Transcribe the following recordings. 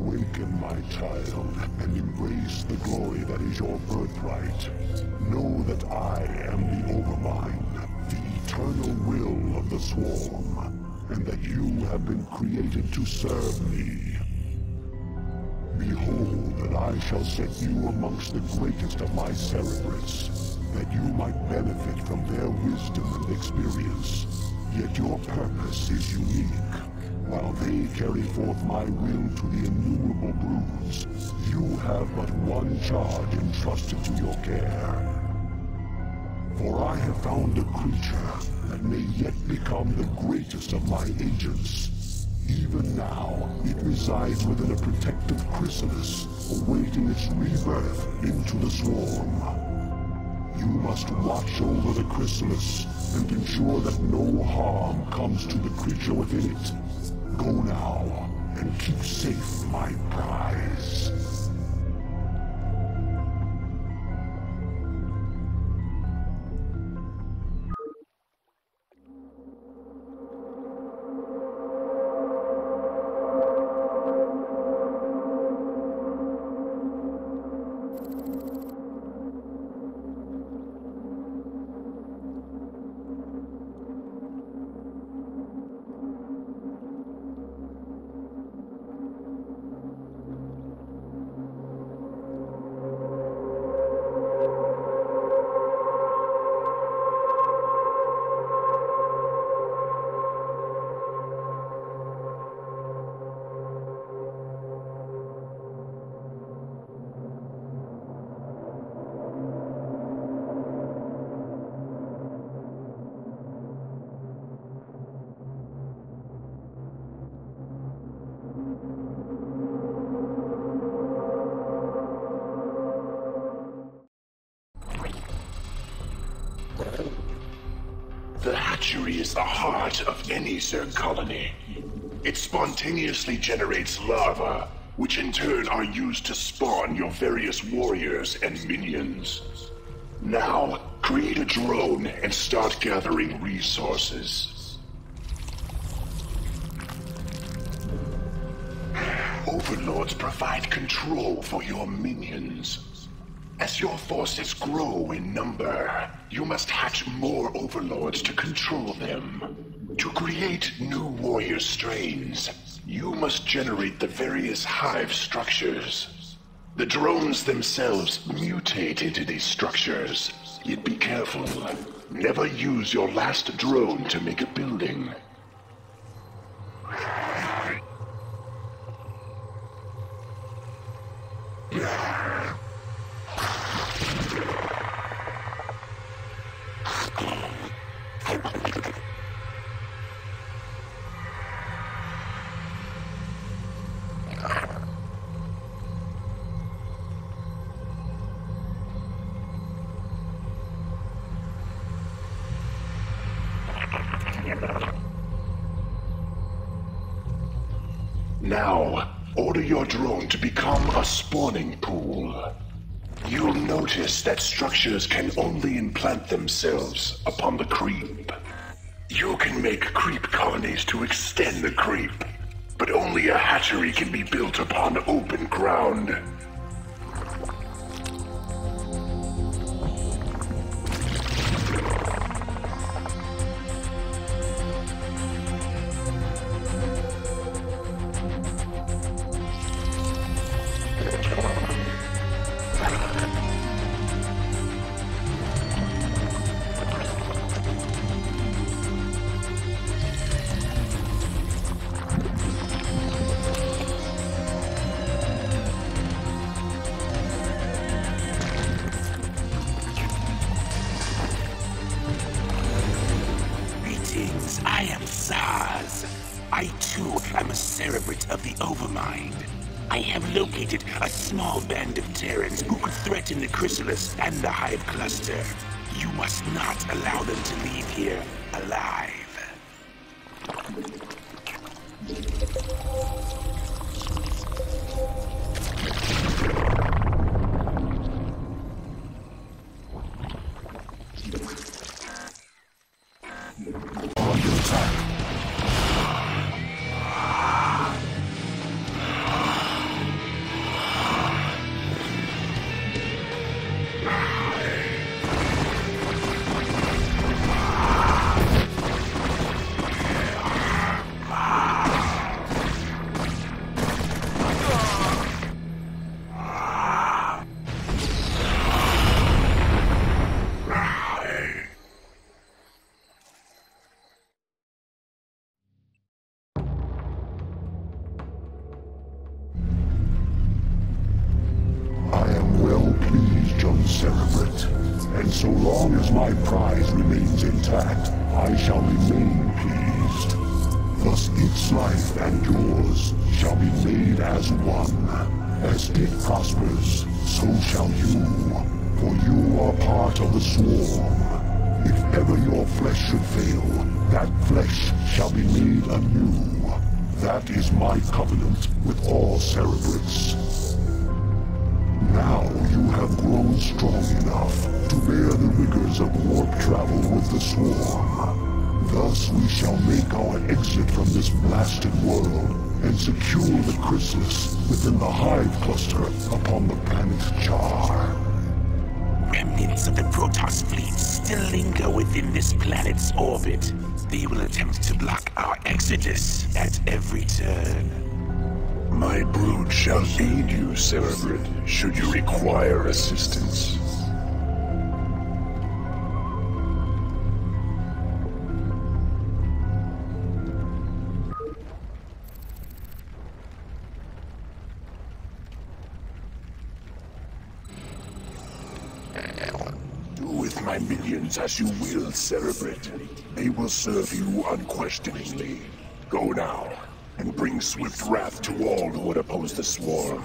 Awaken, my child, and embrace the glory that is your birthright. Know that I am the Overmind, the eternal will of the Swarm, and that you have been created to serve me. Behold that I shall set you amongst the greatest of my Cerebrates, that you might benefit from their wisdom and experience. Yet your purpose is unique. While they carry forth my will to the innumerable broods, you have but one charge entrusted to your care. For I have found a creature that may yet become the greatest of my agents. Even now, it resides within a protective chrysalis, awaiting its rebirth into the Swarm. You must watch over the chrysalis and ensure that no harm comes to the creature within it. Go now, and keep safe my prize. The hatchery is the heart of any Zerg colony. It spontaneously generates larvae, which in turn are used to spawn your various warriors and minions. Now, create a drone and start gathering resources. Overlords provide control for your minions. As your forces grow in number, you must hatch more overlords to control them. To create new warrior strains, you must generate the various hive structures. The drones themselves mutate into these structures. Yet be careful. Never use your last drone to make a building. Now, order your drone to become a spawning pool. You'll notice that structures can only implant themselves upon the creep. You can make creep colonies to extend the creep, but only a hatchery can be built upon open ground. I am Zaz. I too am a Cerebrate of the Overmind. I have located a small band of Terrans who could threaten the Chrysalis and the Hive Cluster. You must not allow them to leave here alive. long as my prize remains intact, I shall remain pleased. Thus its life and yours shall be made as one. As it prospers, so shall you, for you are part of the swarm. If ever your flesh should fail, that flesh shall be made anew. That is my covenant with all Cerebrits. Now you have grown strong enough to bear the rigors of warp travel with the swarm. Thus we shall make our exit from this blasted world and secure the chrysalis within the hive cluster upon the planet Char. Remnants of the Protoss fleet still linger within this planet's orbit. They will attempt to block our exodus at every turn. My brood shall aid you, Cerebrid, should you require assistance. Do with my minions as you will, Cerebrid. They will serve you unquestioningly. Go now, and bring swift wrath to all who would oppose the swarm.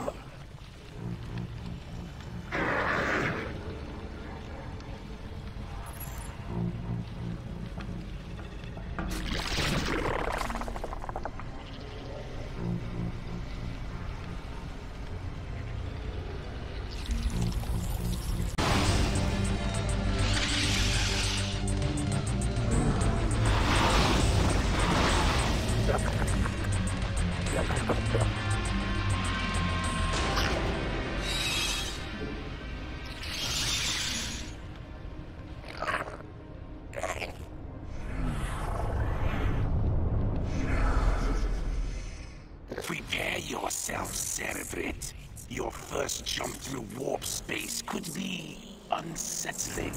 Prepare yourself, Cerebrid. Your first jump through warp space could be unsettling.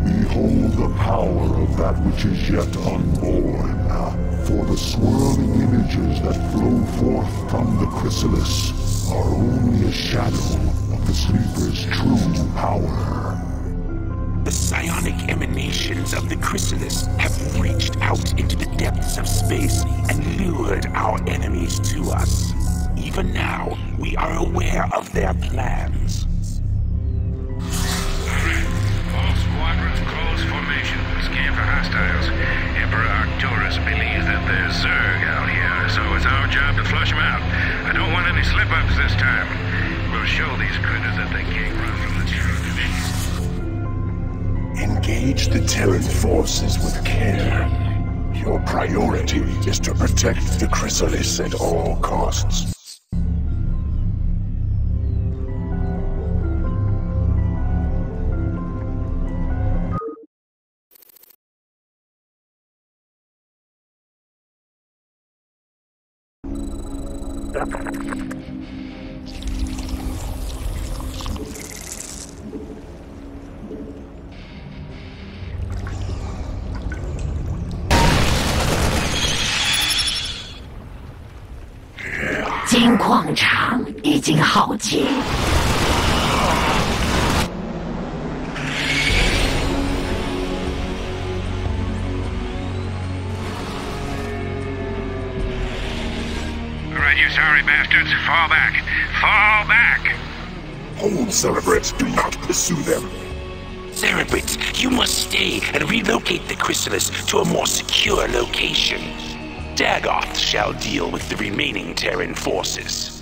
Behold the power of that which is yet unborn. For the swirling images that flow forth from the chrysalis are only a shadow of the sleeper's true power. The psionic emanations of the chrysalis have reached out into the depths of space and lured our enemies to us. Even now, we are aware of their plans. All squadrons close formation. Scan for hostiles. Emperor Arcturus believes that there's Zerg out here, so it's our job to flush them out. I don't want any slip-ups this time. We'll show these critters that they can't run from the truth. Engage the Terran forces with care. Your priority is to protect the chrysalis at all costs.金矿场已经耗尽。All right, you sorry bastards. Fall back. Fall back! Hold, Cerebrits. Do not pursue them. Cerebrits, you must stay and relocate the chrysalis to a more secure location. Dagoth shall deal with the remaining Terran forces.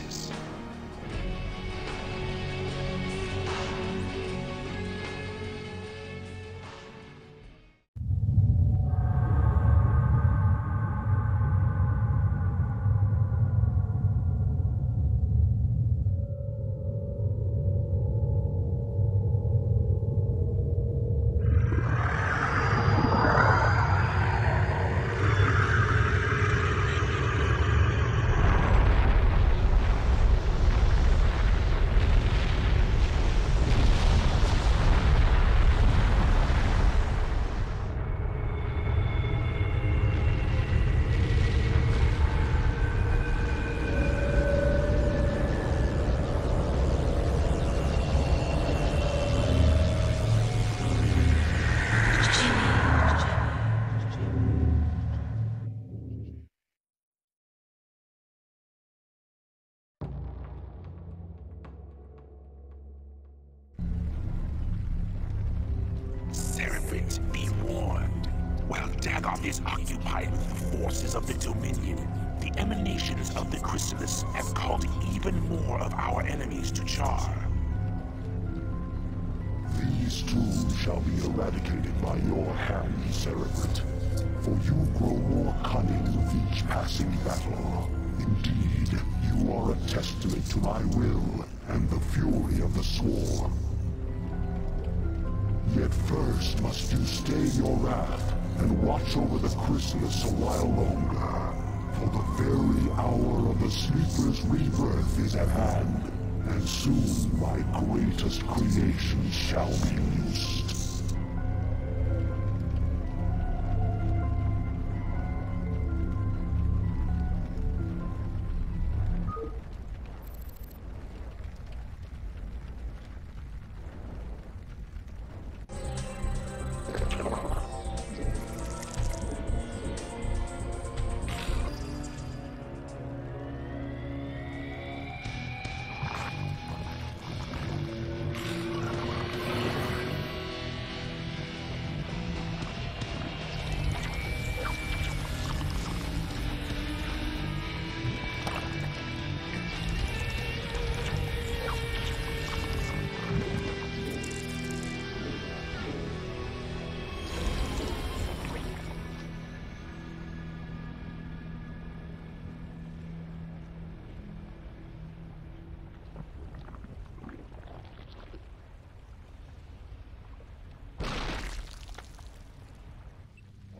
Azeroth is occupied with the forces of the Dominion, the emanations of the Chrysalis have called even more of our enemies to Char. These too shall be eradicated by your hand, Cerebrate. For you grow more cunning with each passing battle. Indeed, you are a testament to my will and the fury of the Swarm. Yet first must you stay your wrath and watch over the Chrysalis a while longer. For the very hour of the Sleeper's rebirth is at hand, and soon my greatest creation shall be loosed.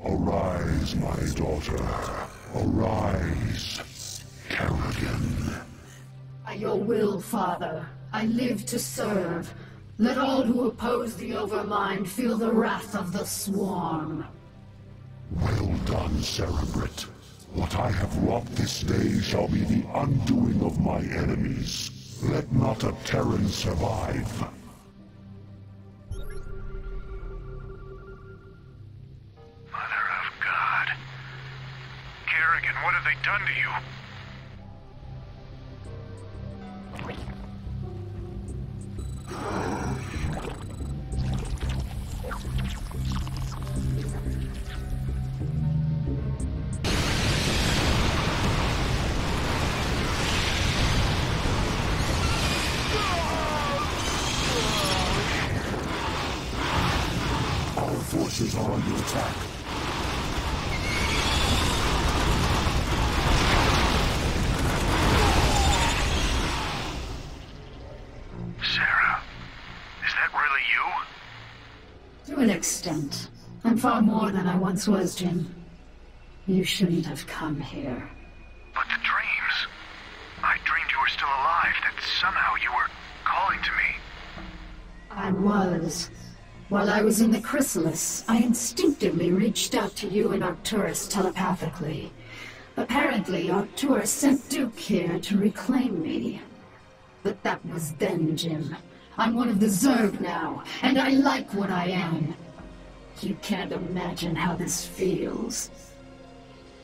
Arise, my daughter. Arise, Kerrigan. By your will, Father, I live to serve. Let all who oppose the Overmind feel the wrath of the Swarm. Well done, Cerebrate. What I have wrought this day shall be the undoing of my enemies. Let not a Terran survive. What have they done to you? Our forces are under attack. To an extent. I'm far more than I once was, Jim. You shouldn't have come here. But the dreams... I dreamed you were still alive, that somehow you were calling to me. I was. While I was in the Chrysalis, I instinctively reached out to you and Arcturus telepathically. Apparently, Arcturus sent Duke here to reclaim me. But that was then, Jim. I'm one of the Zerg now, and I like what I am. You can't imagine how this feels.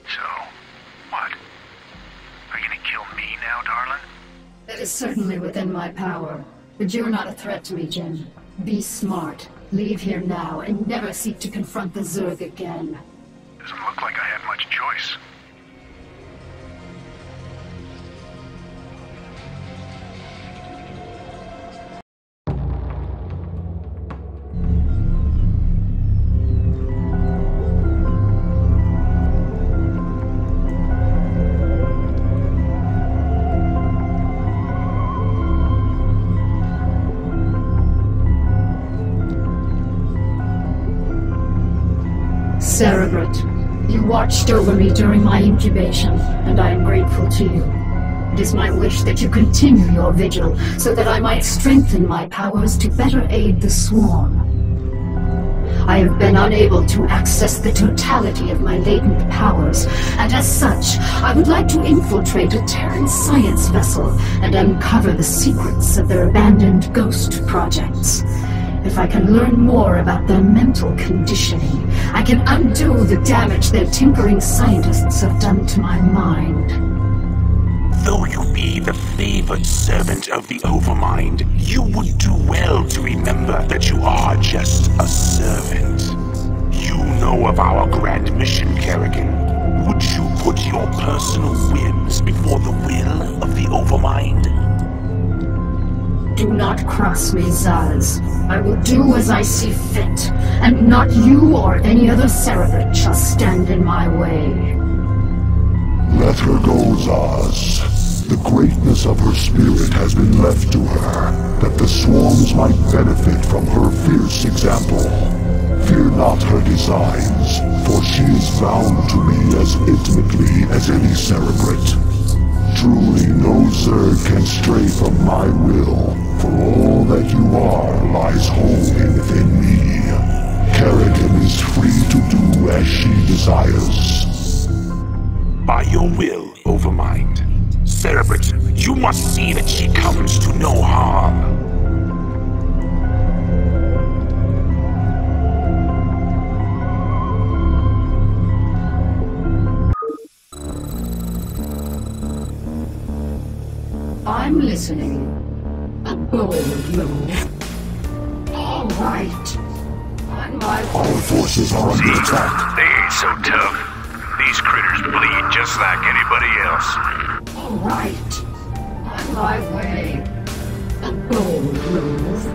So, what? Are you gonna kill me now, darling? That is certainly within my power. But you're not a threat to me, Jim. Be smart. Leave here now, and never seek to confront the Zerg again. Doesn't look like I had much choice. Cerebrate, you watched over me during my incubation, and I am grateful to you. It is my wish that you continue your vigil, so that I might strengthen my powers to better aid the Swarm. I have been unable to access the totality of my latent powers, and as such, I would like to infiltrate a Terran science vessel and uncover the secrets of their abandoned ghost projects. If I can learn more about their mental conditioning, I can undo the damage their tinkering scientists have done to my mind. Though you be the favored servant of the Overmind, you would do well to remember that you are just a servant. You you know of our grand mission, Kerrigan? Would you put your personal whims before the will of the Overmind? Do not cross me, Zaz. I will do as I see fit, and not you or any other Cerebrate shall stand in my way. Let her go, Zaz. The greatness of her spirit has been left to her, that the swarms might benefit from her fierce example. Fear not her designs, for she is bound to me as intimately as any Cerebrate. Truly no Zerg can stray from my will, for all that you are lies wholly within me. Kerrigan is free to do as she desires. By your will, Overmind. Cerebrate, you must see that she comes to no harm. I'm listening. A bold move. All right. On my Our forces are under attack. They ain't so tough. These critters bleed just like anybody else. All right. On my way. A bold move.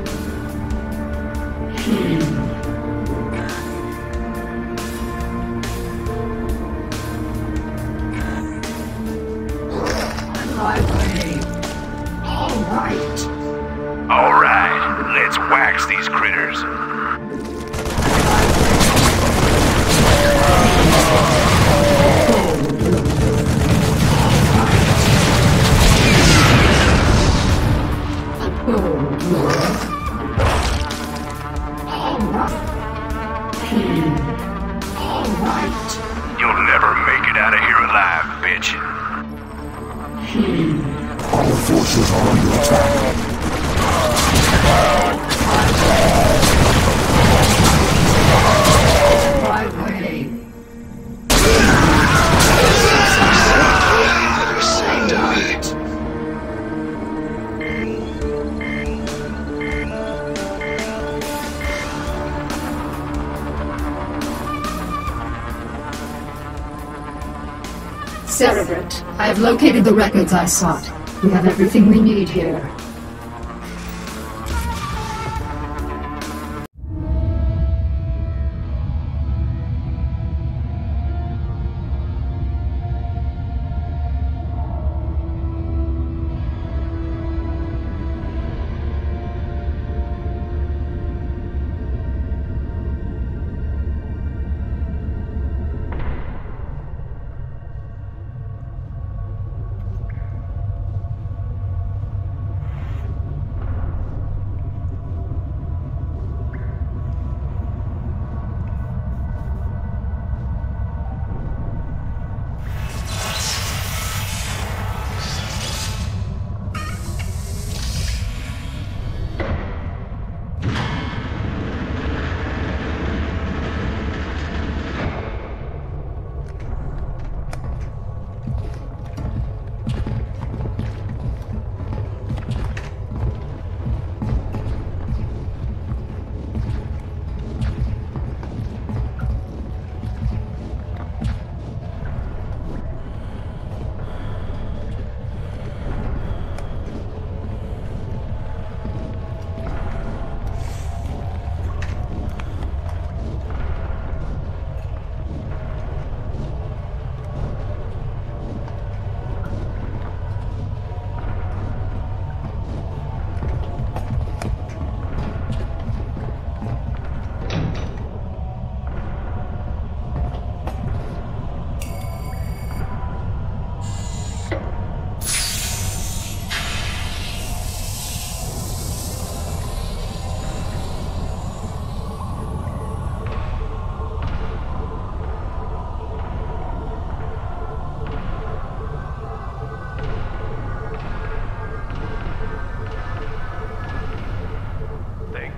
On my way. All right. All right, let's wax these critters. You'll never make it out of here alive, bitch. Our forces are under attack. My way. Cerebrate, I have located the records I sought. We have everything we need here.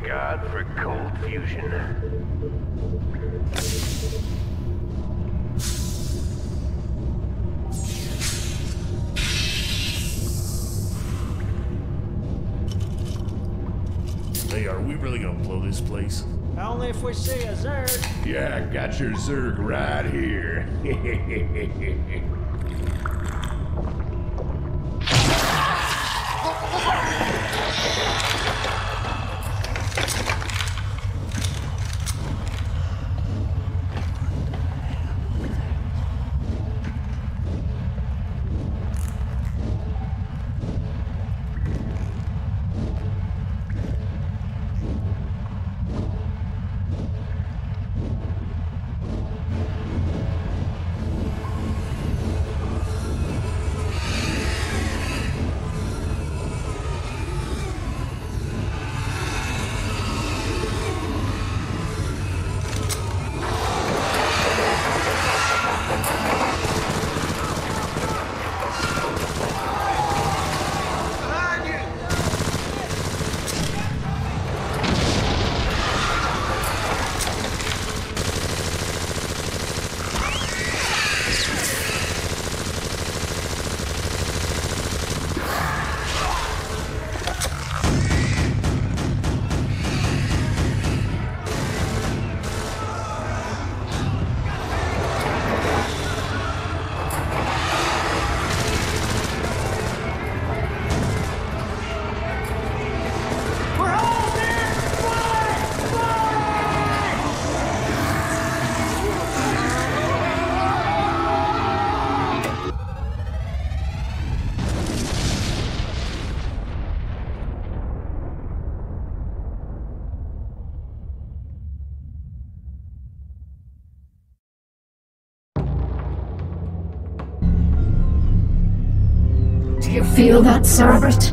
God for cold fusion. Hey, are we really gonna blow this place? Only if we see a Zerg. Yeah, got your Zerg right here. Do you feel that, Cerebrate?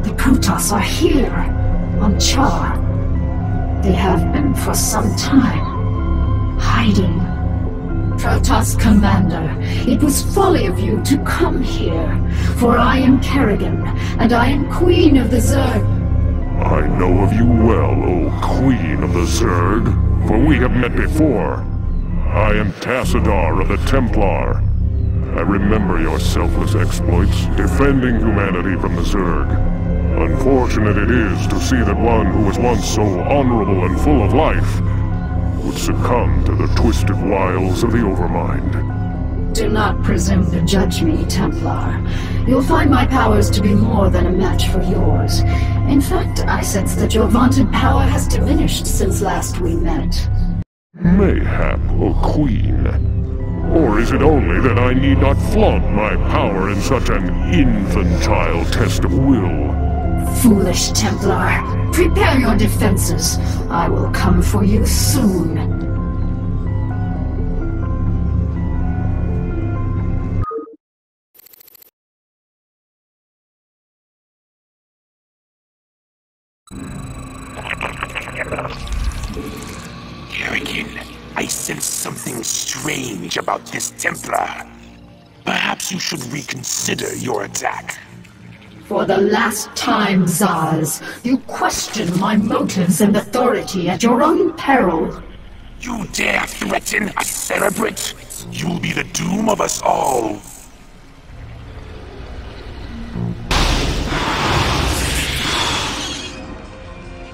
The Protoss are here, on Char. They have been for some time, hiding. Protoss Commander, it was folly of you to come here, for I am Kerrigan, and I am Queen of the Zerg. I know of you well, O Queen of the Zerg, for we have met before. I am Tassadar of the Templar. I remember your selfless exploits, defending humanity from the Zerg. Unfortunate it is to see that one who was once so honorable and full of life would succumb to the twisted wiles of the Overmind. Do not presume to judge me, Templar. You'll find my powers to be more than a match for yours. In fact, I sense that your vaunted power has diminished since last we met. Mayhap, O Queen. Or is it only that I need not flaunt my power in such an infantile test of will? Foolish Templar. Prepare your defenses. I will come for you soon. Kerrigan, I sense something strange about this Templar. Perhaps you should reconsider your attack. For the last time, Zaz, you question my motives and authority at your own peril. You dare threaten a Cerebrate? You'll be the doom of us all.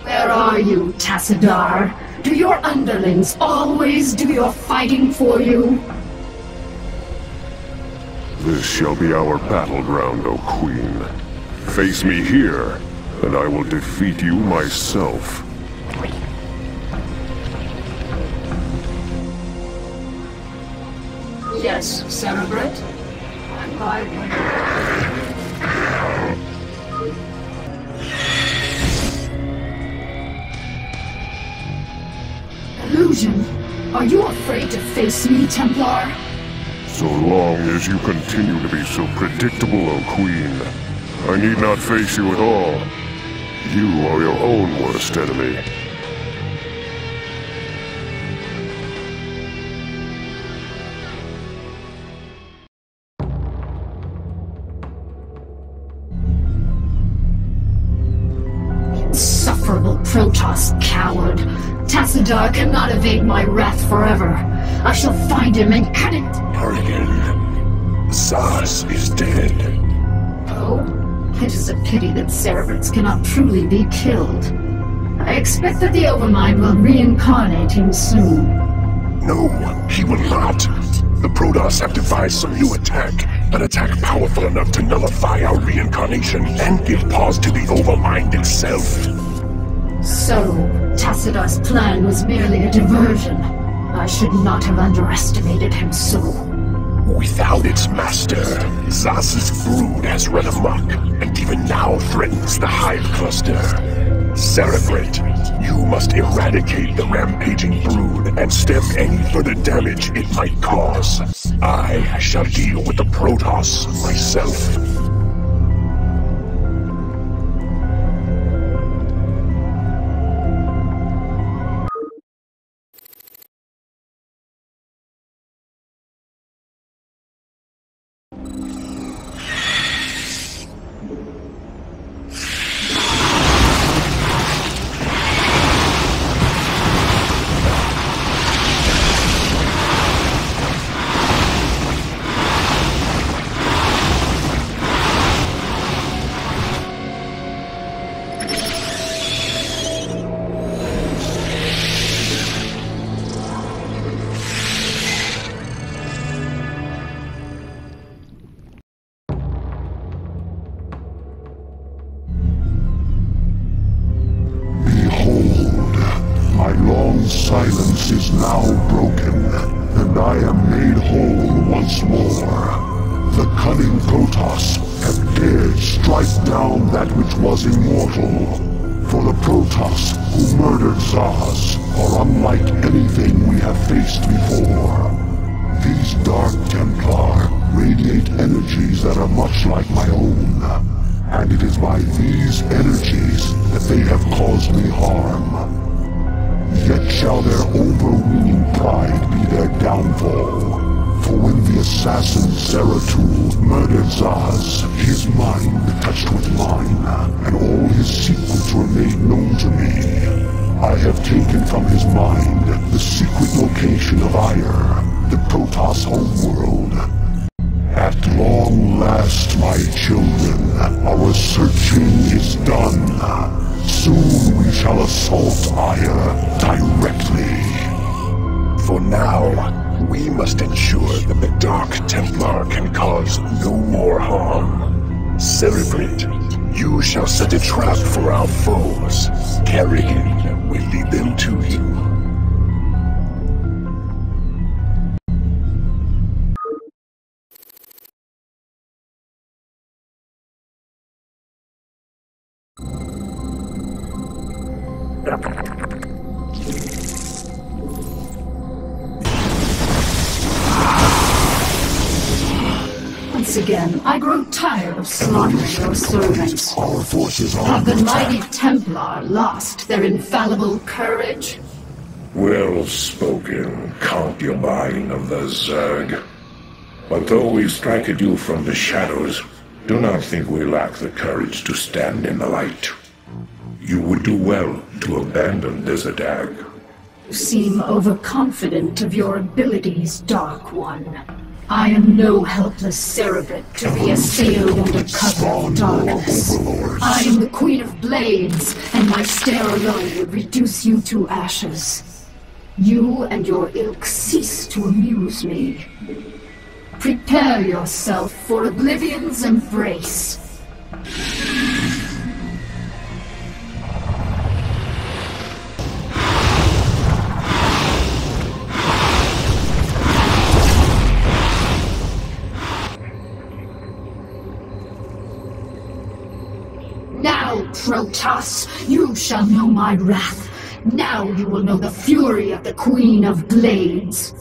Where are you, Tassadar? Do your underlings always do your fighting for you? This shall be our battleground, O Queen. Face me here, and I will defeat you myself. Yes, Cerebrate. I'm by. Illusion, are you afraid to face me, Templar? So long as you continue to be so predictable, O Queen, I need not face you at all. You are your own worst enemy. Insufferable Protoss coward. Tassadar cannot evade my wrath forever. I shall find him and cut it. Kerrigan, Zaz is dead. Oh, it is a pity that Cerebrates cannot truly be killed. I expect that the Overmind will reincarnate him soon. No, he will not. The Protoss have devised some new attack. An attack powerful enough to nullify our reincarnation and give pause to the Overmind itself. So, Tacitus' plan was merely a diversion. I should not have underestimated him so. Without its master, Zas's brood has run amok, and even now threatens the Hive Cluster. Cerebrate, you must eradicate the rampaging brood and stem any further damage it might cause. I shall deal with the Protoss myself. Silence is now broken, and I am made whole once more. The cunning Protoss have dared strike down that which was immortal. For the Protoss who murdered Zaz are unlike anything we have faced before. These Dark Templar radiate energies that are much like my own, and it is by these energies that they have caused me harm. Yet shall their overweening pride be their downfall. For when the assassin Zeratul murdered Zaz, his mind touched with mine, and all his secrets were made known to me. I have taken from his mind the secret location of Ire, the Protoss homeworld. At long last, my children, our searching is done. Soon we shall assault Ire directly. For now, we must ensure that the Dark Templar can cause no more harm. Cerebrate, you shall set a trap for our foes. Carrigan will lead them to you. Once again, I grow tired of slaughtering your servants. Our forces are Have the under mighty attack. Templar lost their infallible courage? Well spoken, concubine of the Zerg. But though we strike at you from the shadows, do not think we lack the courage to stand in the light. You would do well to abandon this attack. You seem overconfident of your abilities, Dark One. I am no helpless cerebrate to be assailed under cover of darkness. I am the Queen of Blades, and my stare alone would reduce you to ashes. You and your ilk cease to amuse me. Prepare yourself for Oblivion's embrace. Now, Protoss, you shall know my wrath. Now you will know the fury of the Queen of Blades.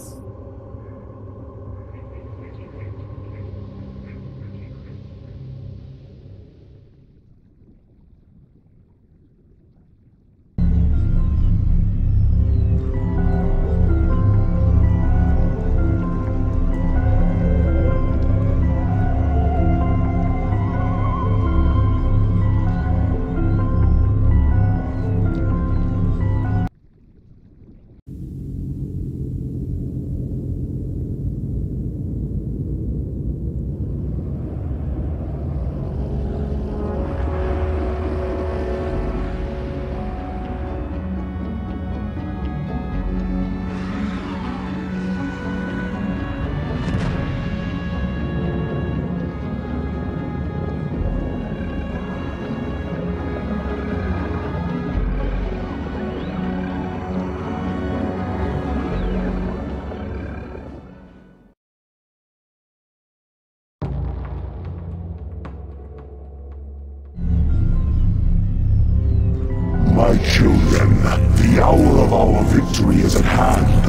children, the hour of our victory is at hand.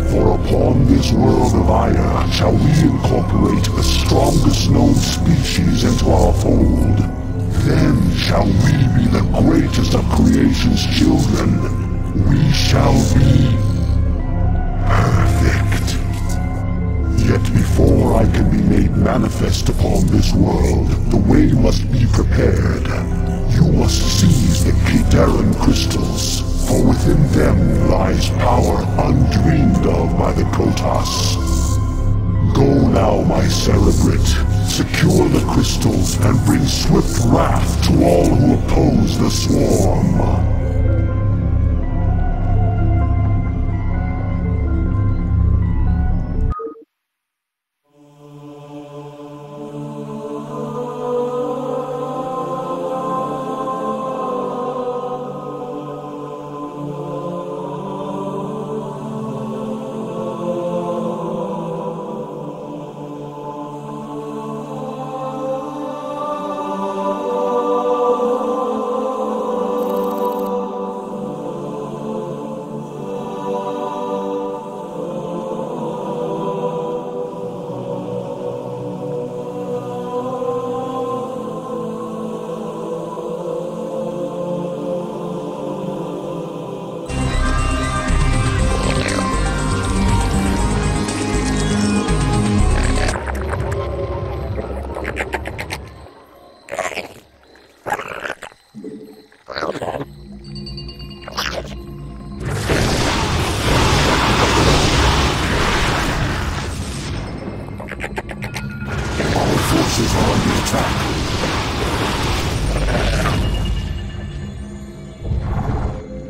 For upon this world of Aya shall we incorporate the strongest known species into our fold. Then shall we be the greatest of creation's children. We shall be perfect. Yet before I can be made manifest upon this world, the way must be prepared. You must seize the Kitaran crystals, for within them lies power undreamed of by the Protoss. Go now, my Cerebrate. Secure the crystals and bring swift wrath to all who oppose the swarm.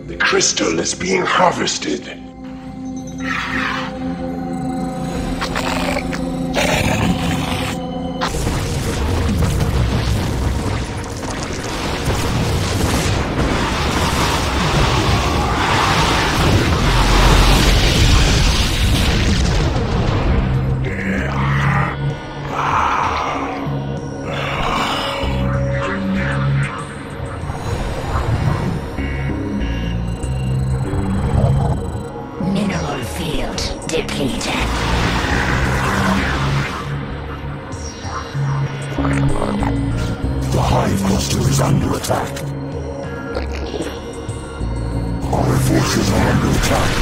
The crystal is being harvested. Mineral field depleted. The hive cluster is under attack. Our forces are under attack.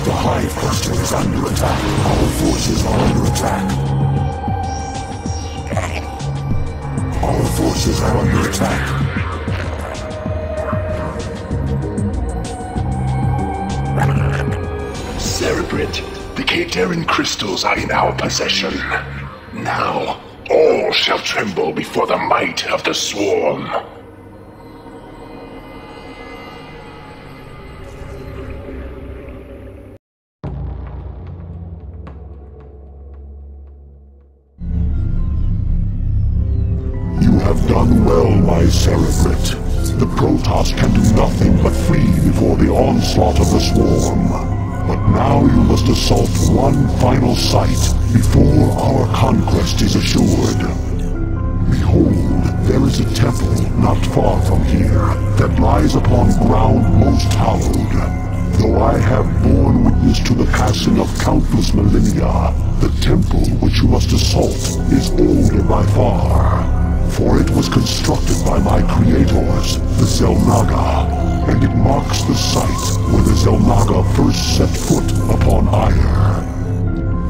The hive cluster is under attack. Our forces are under attack. Our forces are under attack. Cerebrate, the Katarin crystals are in our possession. Now, all shall tremble before the might of the swarm. You have done well, my Cerebrate. The Protoss can do nothing but flee before the onslaught of the swarm. But now you must assault one final site before our conquest is assured. Behold, there is a temple not far from here that lies upon ground most hallowed. Though I have borne witness to the passing of countless millennia, the temple which you must assault is older by far. For it was constructed by my creators, the Xel'Naga, and it marks the site where the Xel'Naga first set foot upon Aya.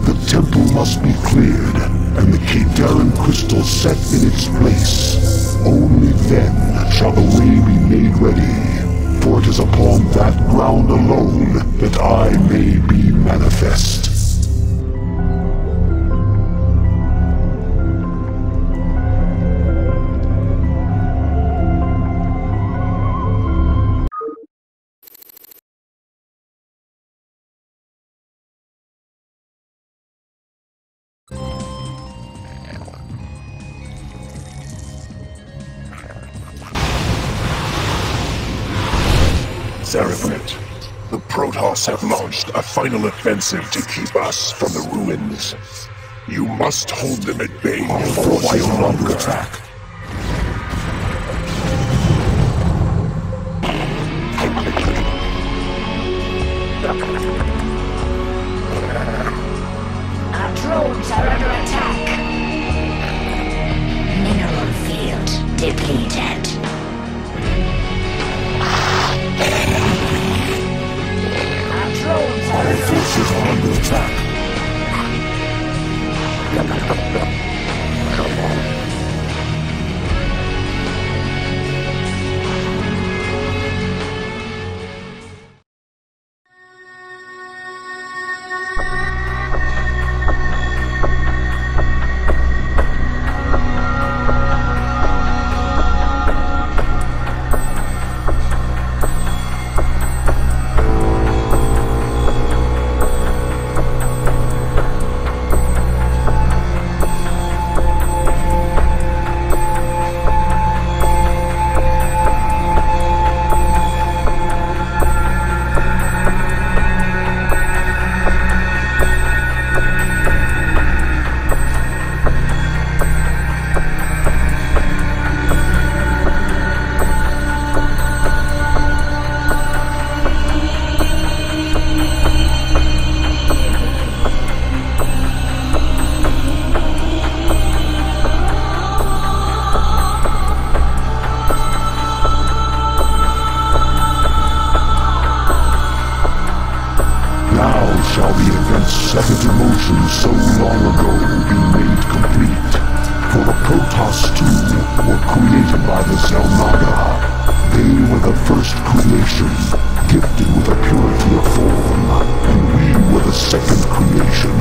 The temple must be cleared, and the Katarin crystal set in its place. Only then shall the way be made ready, for it is upon that ground alone that I may be manifest. Cerebrate, the Protoss have launched a final offensive to keep us from the ruins. You must hold them at bay for a while longer. Our drones are under attack. Mineral field depleted. Our drones are Our forces are under attack. Shall the events set into motion so long ago be made complete? For the Protoss too were created by the Zelnaga. They were the first creation, gifted with a purity of form, and we were the second creation,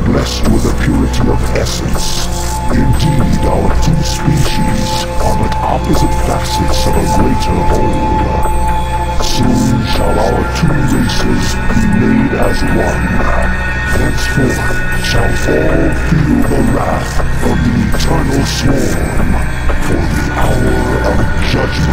blessed with a purity of essence. Indeed, our two species are but opposite facets of a greater whole. Soon shall our two races be made as one. Henceforth shall all feel the wrath of the eternal swarm, for the hour of judgment